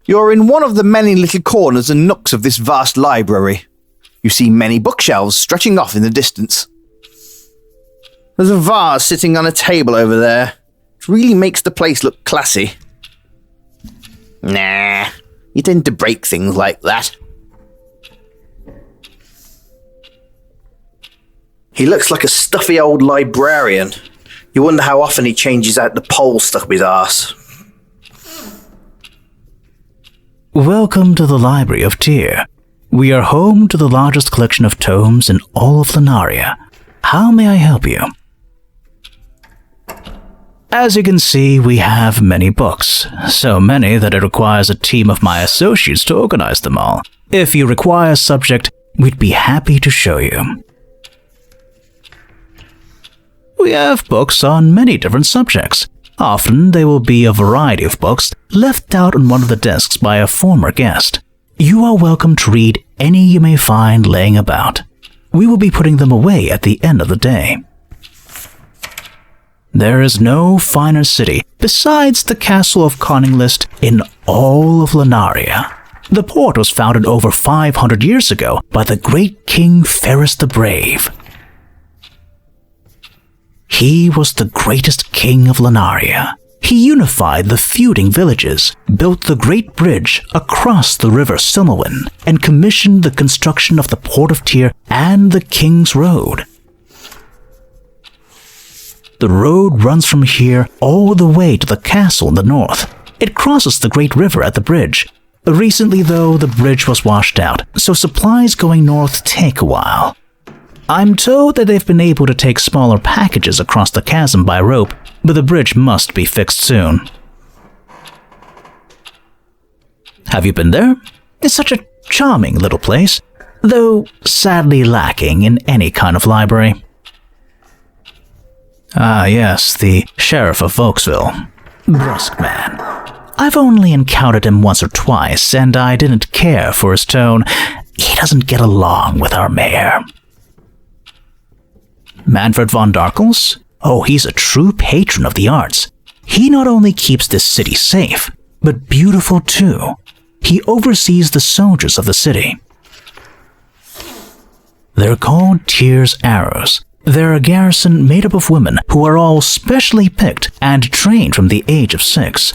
You're in one of the many little corners and nooks of this vast library. You see many bookshelves stretching off in the distance. There's a vase sitting on a table over there. It really makes the place look classy. Nah, you tend to break things like that. He looks like a stuffy old librarian. You wonder how often he changes out the pole stuck up his arse. Welcome to the Library of Tyr. We are home to the largest collection of tomes in all of Lunaria. How may I help you? As you can see, we have many books. So many that it requires a team of my associates to organize them all. If you require a subject, we'd be happy to show you. We have books on many different subjects. Often, they will be a variety of books left out on one of the desks by a former guest. You are welcome to read any you may find laying about. We will be putting them away at the end of the day. There is no finer city besides the castle of Conninglist in all of Lunaria. The port was founded over 500 years ago by the great King Ferris the Brave. He was the greatest king of Lunaria. He unified the feuding villages, built the great bridge across the river Silmarwen, and commissioned the construction of the Port of Tyr and the King's Road. The road runs from here all the way to the castle in the north. It crosses the great river at the bridge. Recently, though, the bridge was washed out, so supplies going north take a while. I'm told that they've been able to take smaller packages across the chasm by rope, but the bridge must be fixed soon. Have you been there? It's such a charming little place, though sadly lacking in any kind of library. Ah yes, the Sheriff of Volksville. Brusque man. I've only encountered him once or twice, and I didn't care for his tone. He doesn't get along with our mayor. Manfred von Darkels? Oh, he's a true patron of the arts. He not only keeps this city safe, but beautiful too. He oversees the soldiers of the city. They're called Tyr's Arrows. They're a garrison made up of women who are all specially picked and trained from the age of 6.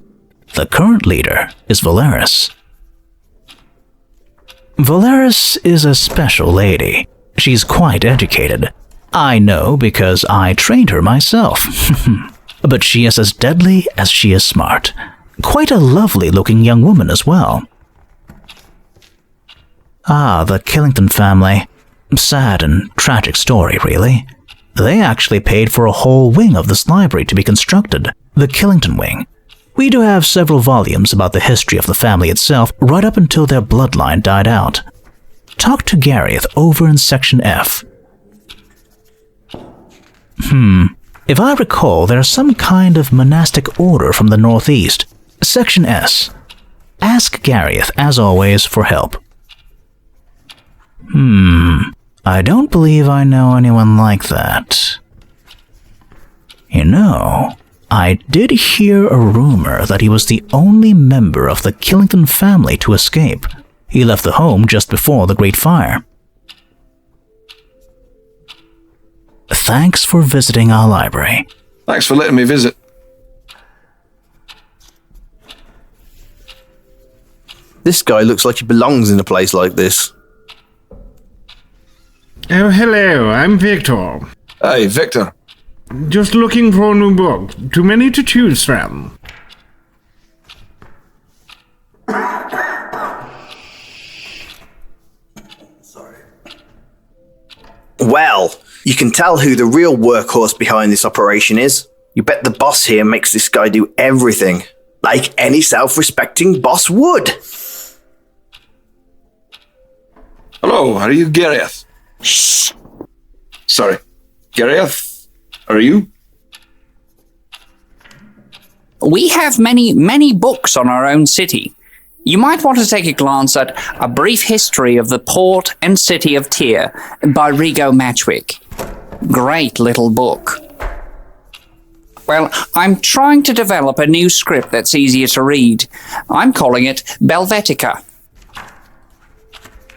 The current leader is Valeris. Valeris is a special lady. She's quite educated. I know because I trained her myself. But she is as deadly as she is smart. Quite a lovely-looking young woman as well. Ah, the Killington family. Sad and tragic story, really. They actually paid for a whole wing of this library to be constructed, the Killington wing. We do have several volumes about the history of the family itself right up until their bloodline died out. Talk to Gareth over in Section F. If I recall, there's some kind of monastic order from the northeast. Section S. Ask Gareth, as always, for help. I don't believe I know anyone like that. You know, I did hear a rumor that he was the only member of the Killington family to escape. He left the home just before the Great Fire. Thanks for visiting our library. Thanks for letting me visit. This guy looks like he belongs in a place like this. Oh, hello, I'm Victor. Hey, Victor. Just looking for a new book. Too many to choose from. Well, you can tell who the real workhorse behind this operation is. You bet the boss here makes this guy do everything, like any self-respecting boss would. Hello, are you Gareth? Shh. Sorry. Gareth, are you? We have many books on our own city. You might want to take a glance at A Brief History of the Port and City of Tyr by Rigo Matchwick. Great little book. Well, I'm trying to develop a new script that's easier to read. I'm calling it Belvetica.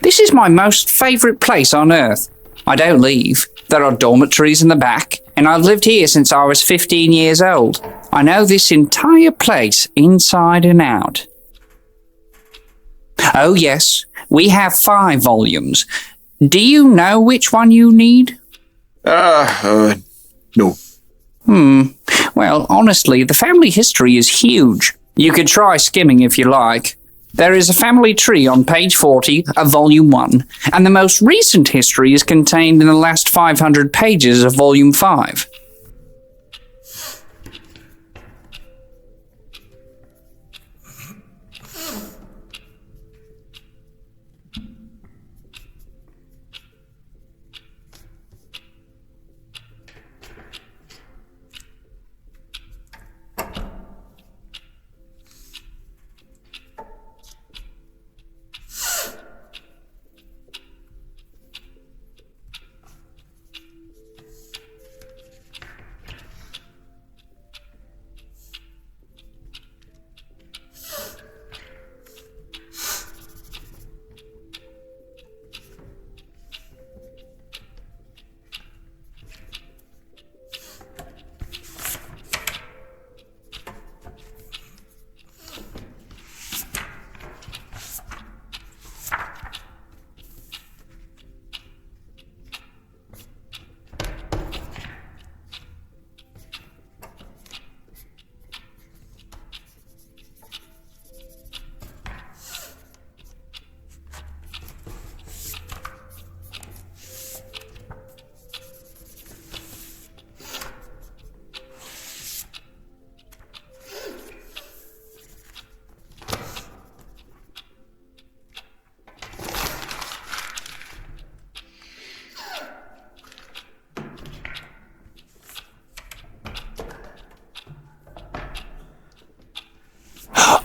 This is my most favourite place on Earth. I don't leave. There are dormitories in the back, and I've lived here since I was 15 years old. I know this entire place inside and out. Oh yes, we have 5 volumes. Do you know which one you need? No. Well, honestly, the family history is huge. You could try skimming if you like. There is a family tree on page 40 of Volume 1, and the most recent history is contained in the last 500 pages of Volume 5.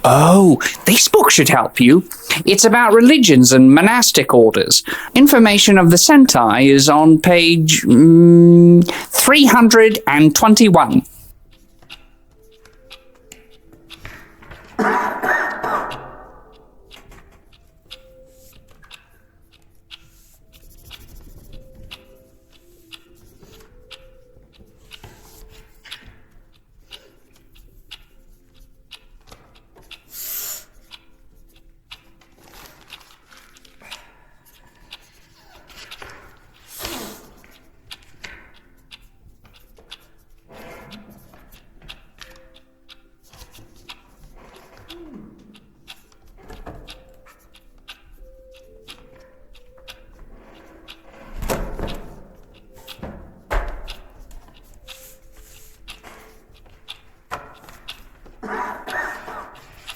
Oh, this book should help you. It's about religions and monastic orders. Information of the Sentai is on page 321.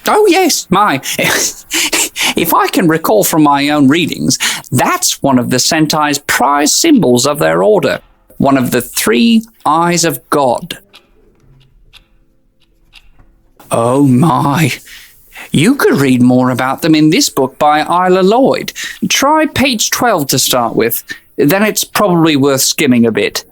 Oh yes, my. If I can recall from my own readings, that's one of the Sentai's prized symbols of their order. One of the 3 eyes of God. Oh my. You could read more about them in this book by Isla Lloyd. Try page 12 to start with. Then it's probably worth skimming a bit.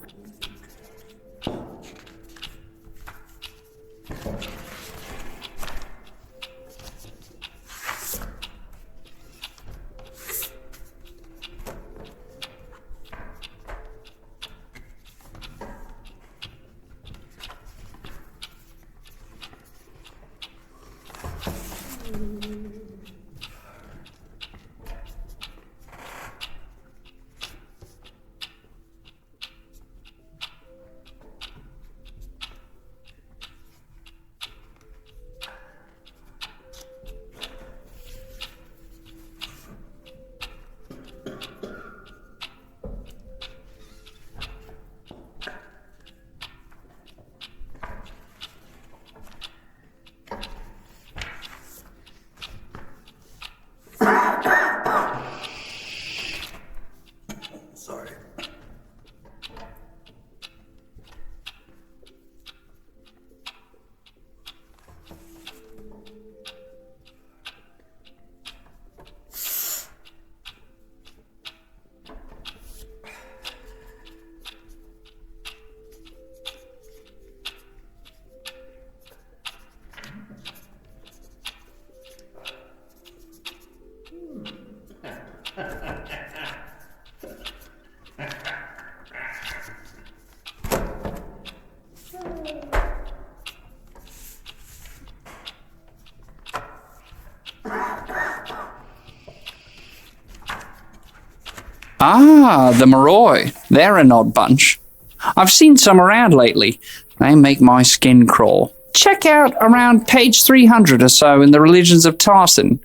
Ah, the Moroi. They're an odd bunch. I've seen some around lately. They make my skin crawl. Check out around page 300 or so in the Religions of Tarsan.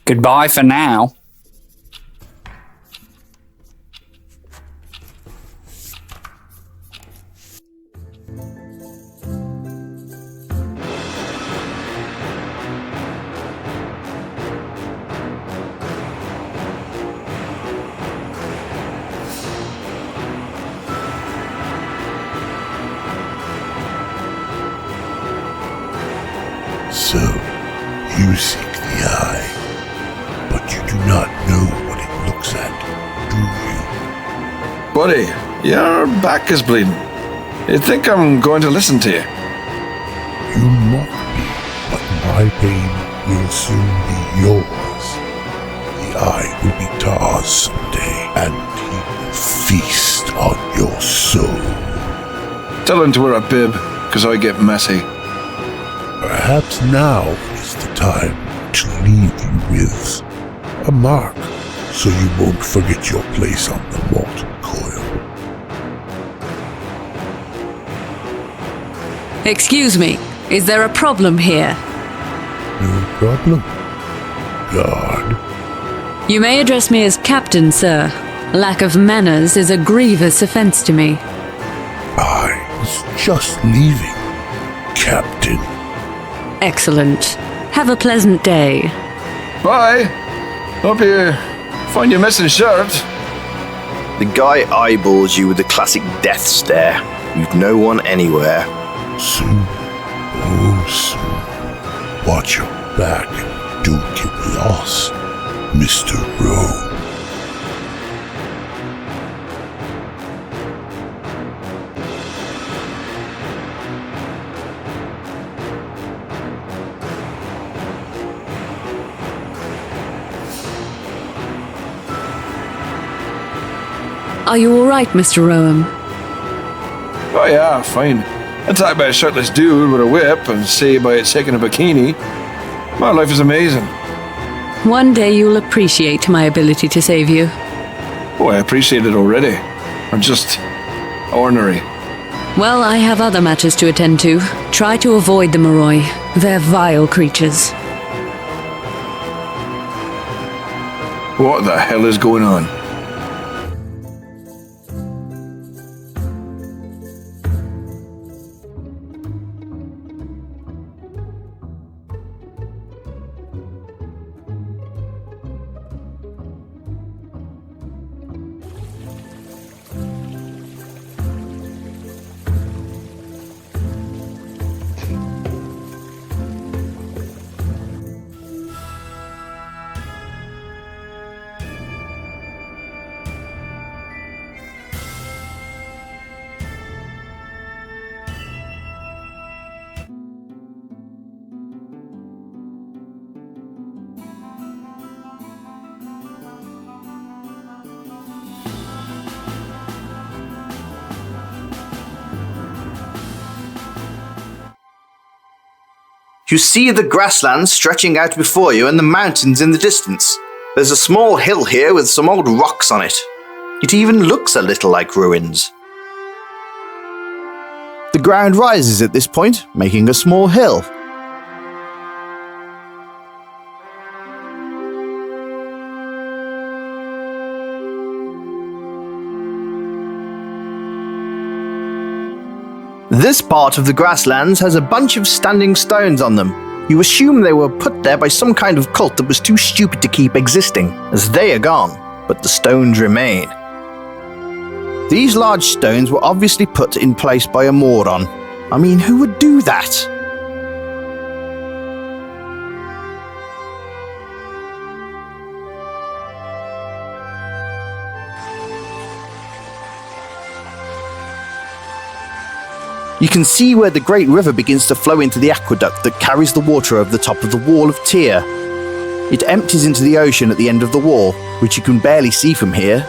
Goodbye for now. So, you seek the eye, but you do not know what it looks at, do you? Buddy, your back is bleeding. You think I'm going to listen to you? You mock me, but my pain will soon be yours. The eye will be Tar's someday, and he will feast on your soul. Tell him to wear a bib, because I get messy. Perhaps now is the time to leave you with a mark, so you won't forget your place on the molten coil. Excuse me, is there a problem here? No problem. Guard. You may address me as Captain, sir. Lack of manners is a grievous offense to me. I was just leaving, Captain. Excellent. Have a pleasant day. Bye. Hope you find your missing shirt. The guy eyeballs you with the classic death stare. You've no one anywhere. Soon, oh soon, watch your back and don't get lost, Mr. Rowe. Are you all right, Mr. Rowan? Oh yeah, fine. Attacked by a shirtless dude with a whip and saved by it taking a bikini. My life is amazing. One day you'll appreciate my ability to save you. Oh, I appreciate it already. I'm just ornery. Well, I have other matters to attend to. Try to avoid the Moroi. They're vile creatures. What the hell is going on? You see the grasslands stretching out before you and the mountains in the distance. There's a small hill here with some old rocks on it. It even looks a little like ruins. The ground rises at this point, making a small hill. This part of the grasslands has a bunch of standing stones on them. You assume they were put there by some kind of cult that was too stupid to keep existing, as they are gone, but the stones remain. These large stones were obviously put in place by a moron. I mean, who would do that? You can see where the great river begins to flow into the aqueduct that carries the water over the top of the wall of Tyr. It empties into the ocean at the end of the wall, which you can barely see from here.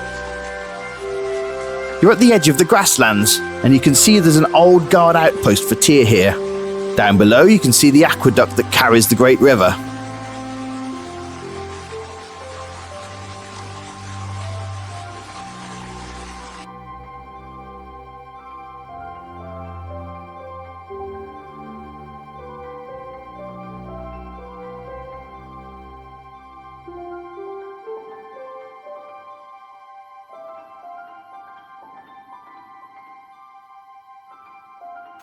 You're at the edge of the grasslands, and you can see there's an old guard outpost for Tyr here. Down below you can see the aqueduct that carries the great river.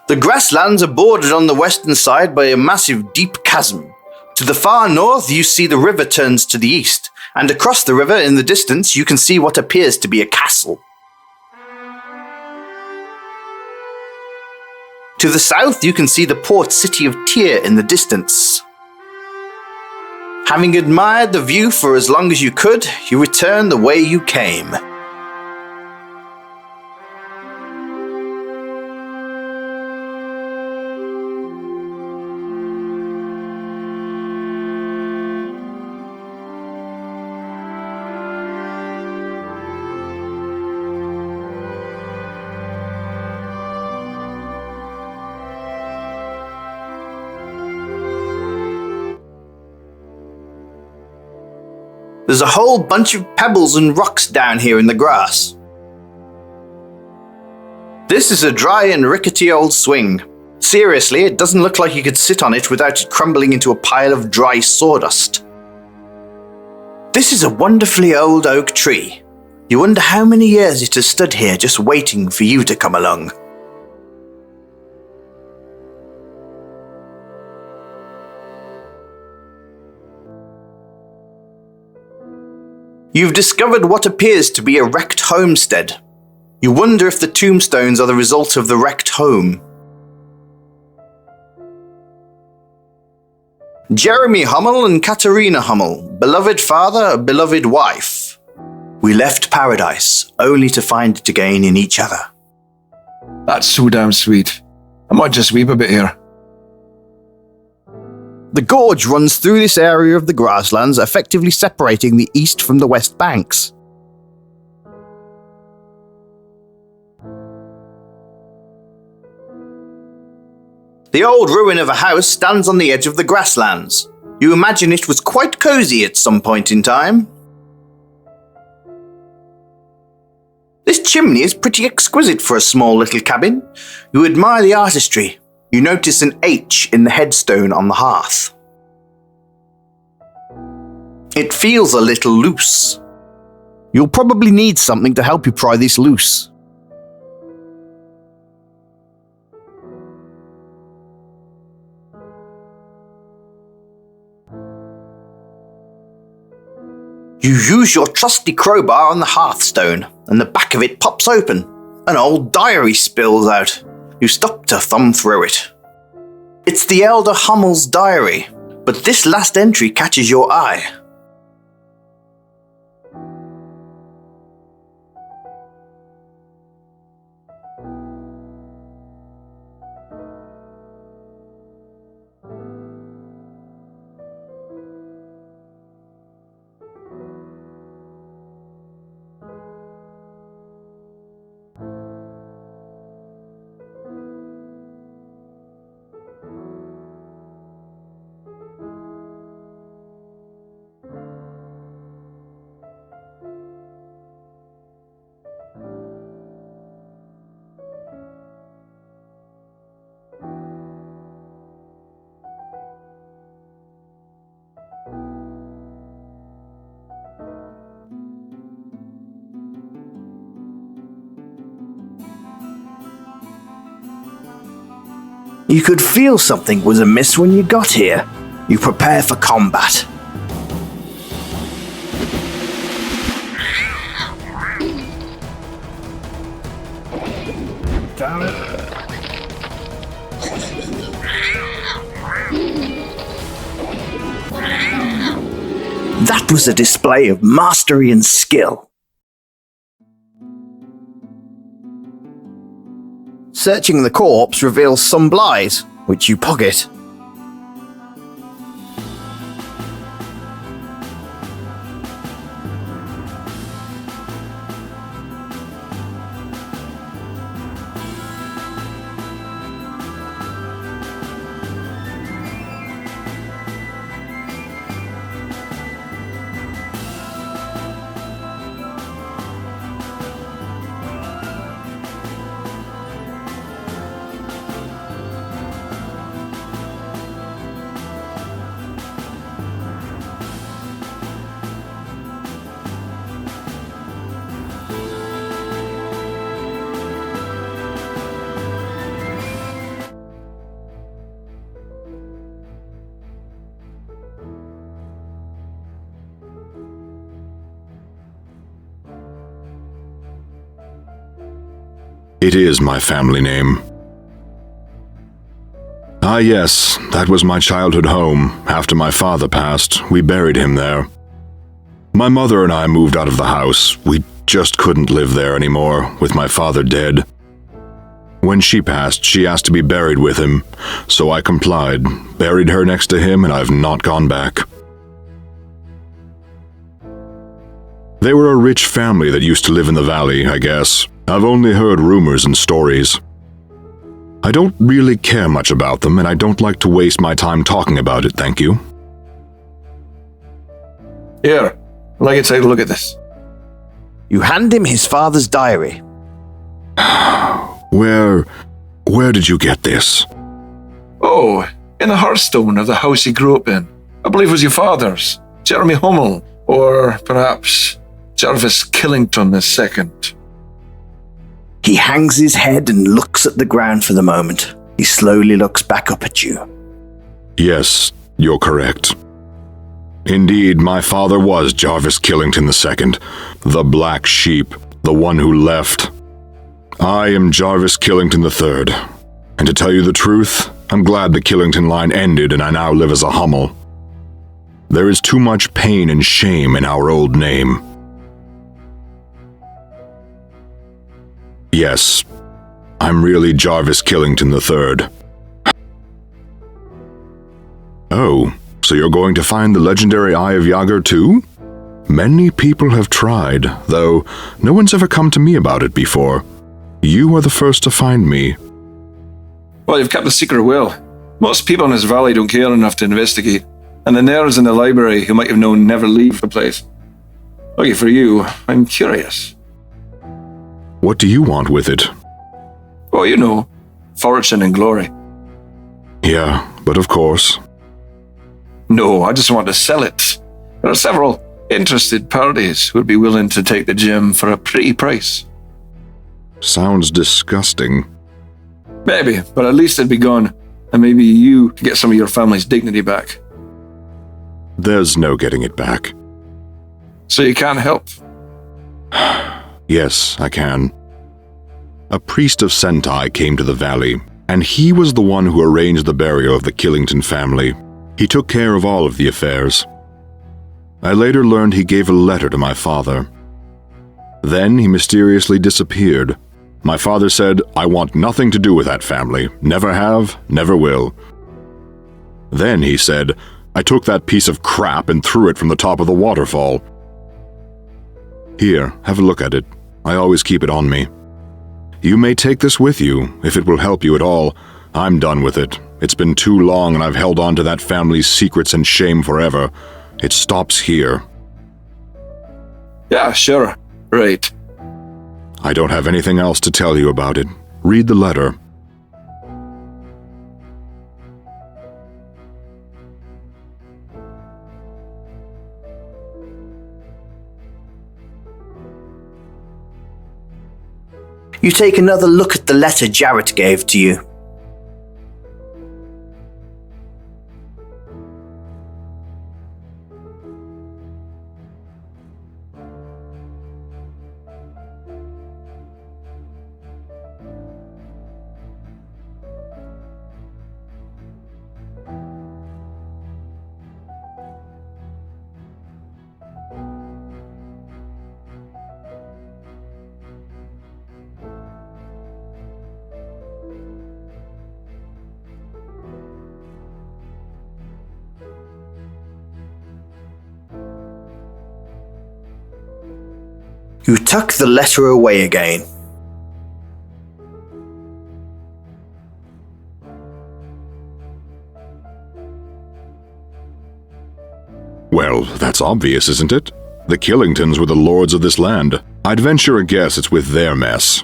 The grasslands are bordered on the western side by a massive deep chasm. To the far north you see the river turns to the east, and across the river in the distance you can see what appears to be a castle. To the south you can see the port city of Tyr in the distance. Having admired the view for as long as you could, you return the way you came. There's a whole bunch of pebbles and rocks down here in the grass. This is a dry and rickety old swing. Seriously, it doesn't look like you could sit on it without it crumbling into a pile of dry sawdust. This is a wonderfully old oak tree. You wonder how many years it has stood here just waiting for you to come along. You've discovered what appears to be a wrecked homestead. You wonder if the tombstones are the result of the wrecked home. Jeremy Hummel and Katerina Hummel, beloved father, beloved wife. We left paradise, only to find it again in each other. That's so damn sweet. I might just weep a bit here. The gorge runs through this area of the grasslands, effectively separating the east from the west banks. The old ruin of a house stands on the edge of the grasslands. You imagine it was quite cozy at some point in time. This chimney is pretty exquisite for a small little cabin. You admire the artistry. You notice an H in the headstone on the hearth. It feels a little loose. You'll probably need something to help you pry this loose. You use your trusty crowbar on the hearthstone, and the back of it pops open. An old diary spills out. You stop to thumb through it. It's the elder Hummel's diary, but this last entry catches your eye. You could feel something was amiss when you got here. You prepare for combat. That was a display of mastery and skill. Searching the corpse reveals some supplies, which you pocket. It is my family name. Ah yes, that was my childhood home. After my father passed, we buried him there. My mother and I moved out of the house. We just couldn't live there anymore, with my father dead. When she passed, she asked to be buried with him, so I complied, buried her next to him, and I've not gone back. They were a rich family that used to live in the valley, I guess. I've only heard rumors and stories. I don't really care much about them, and I don't like to waste my time talking about it, thank you. Here, I'd like to take a look at this. You hand him his father's diary. Where did you get this? Oh, in the hearthstone of the house he grew up in. I believe it was your father's, Jeremy Hummel, or perhaps Jarvis Killington II. He hangs his head and looks at the ground for the moment. He slowly looks back up at you. Yes, you're correct. Indeed, my father was Jarvis Killington II, the Black Sheep, the one who left. I am Jarvis Killington III, and to tell you the truth, I'm glad the Killington line ended and I now live as a Hummel. There is too much pain and shame in our old name. Yes, I'm really Jarvis Killington III. Oh, so you're going to find the legendary Eye of Yager too? Many people have tried, though no one's ever come to me about it before. You are the first to find me. Well, you've kept the secret well. Most people in this valley don't care enough to investigate, and the nerds in the library who might have known never leave the place. Lucky for you, I'm curious. What do you want with it? Oh, you know, fortune and glory. Yeah, but of course. No, I just want to sell it. There are several interested parties who would be willing to take the gem for a pretty price. Sounds disgusting. Maybe, but at least it'd be gone, and maybe you could get some of your family's dignity back. There's no getting it back. So you can't help? Yes, I can. A priest of Sentai came to the valley, and he was the one who arranged the burial of the Killington family. He took care of all of the affairs. I later learned he gave a letter to my father. Then he mysteriously disappeared. My father said, I want nothing to do with that family. Never have, never will. Then he said, I took that piece of crap and threw it from the top of the waterfall. Here, have a look at it. I always keep it on me. You may take this with you, if it will help you at all. I'm done with it. It's been too long and I've held on to that family's secrets and shame forever. It stops here. Yeah, sure. Right. I don't have anything else to tell you about it. Read the letter. You take another look at the letter Jarrett gave to you. You tuck the letter away again. Well, that's obvious, isn't it? The Killingtons were the lords of this land. I'd venture a guess it's with their mess.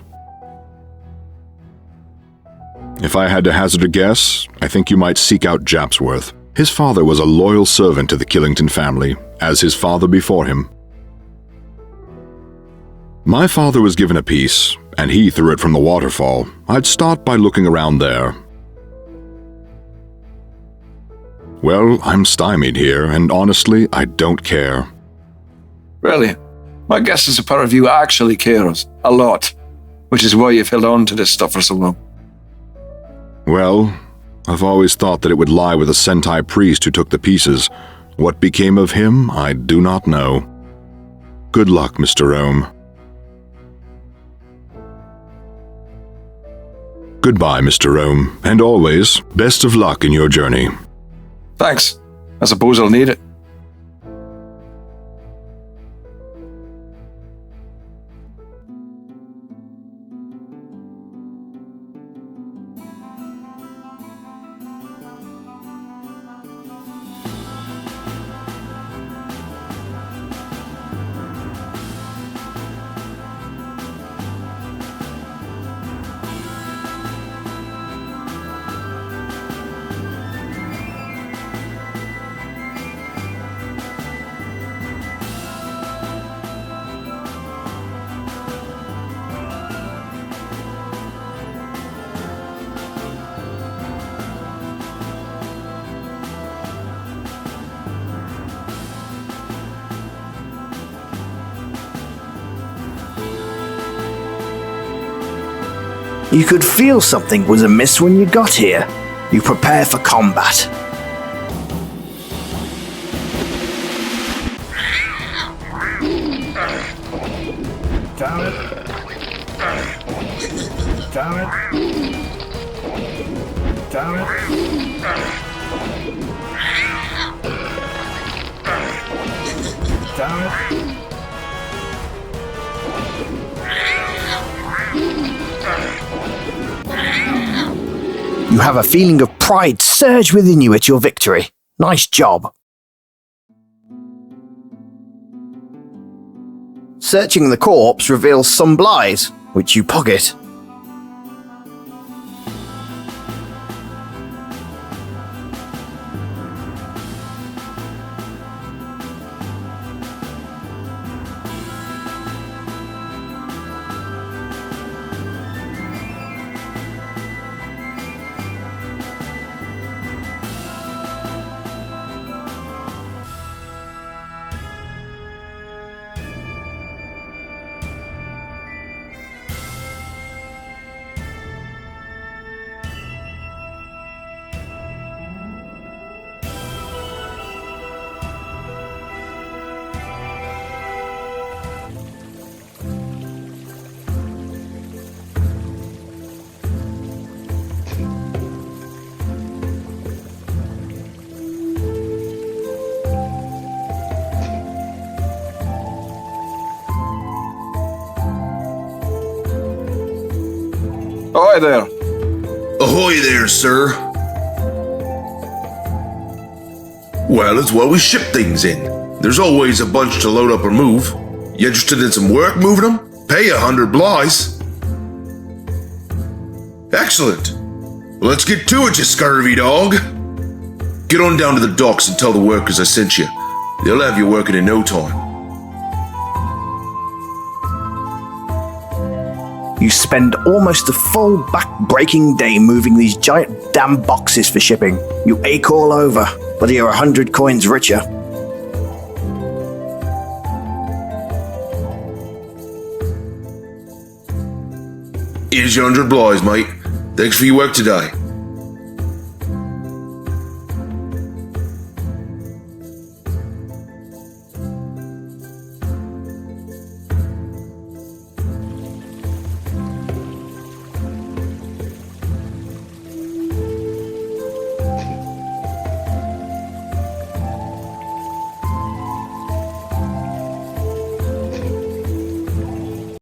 If I had to hazard a guess, I think you might seek out Japsworth. His father was a loyal servant to the Killington family, as his father before him. My father was given a piece, and he threw it from the waterfall. I'd start by looking around there. Well, I'm stymied here, and honestly, I don't care. Really? My guess is a pair of you actually cares. A lot. Which is why you've held on to this stuff for so long. Well, I've always thought that it would lie with the Sentai priest who took the pieces. What became of him, I do not know. Good luck, Mr. Rome. Goodbye, Mr. Rome, and always, best of luck in your journey. Thanks. I suppose I'll need it. You could feel something was amiss when you got here. You prepare for combat. Damn it. Damn it. Damn it. Damn it. You have a feeling of pride surge within you at your victory. Nice job. Searching the corpse reveals some blythe, which you pocket. Ahoy there. Ahoy there, sir. Well, it's what we ship things in. There's always a bunch to load up or move. You interested in some work moving them? Pay 100 blythes. Excellent. Well, let's get to it, you scurvy dog. Get on down to the docks and tell the workers I sent you. They'll have you working in no time. You spend almost a full back-breaking day moving these giant damn boxes for shipping. You ache all over, but you're 100 coins richer. Here's your 100 blythes, mate. Thanks for your work today.